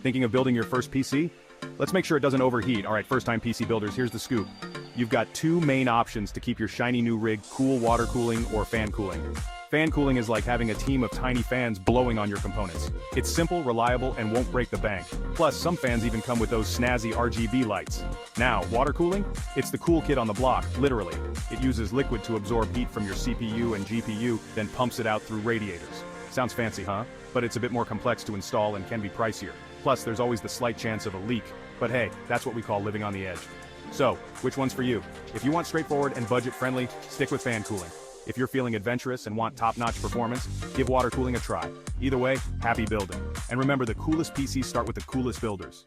Thinking of building your first PC? Let's make sure it doesn't overheat. Alright, first-time PC builders, here's the scoop. You've got two main options to keep your shiny new rig cool: water cooling or fan cooling. Fan cooling is like having a team of tiny fans blowing on your components. It's simple, reliable, and won't break the bank. Plus, some fans even come with those snazzy RGB lights. Now, water cooling? It's the cool kid on the block, literally. It uses liquid to absorb heat from your CPU and GPU, then pumps it out through radiators. Sounds fancy, huh? But it's a bit more complex to install and can be pricier. Plus, there's always the slight chance of a leak. But hey, that's what we call living on the edge. So, which one's for you? If you want straightforward and budget-friendly, stick with fan cooling. If you're feeling adventurous and want top-notch performance, give water cooling a try. Either way, happy building. And remember, the coolest PCs start with the coolest builders.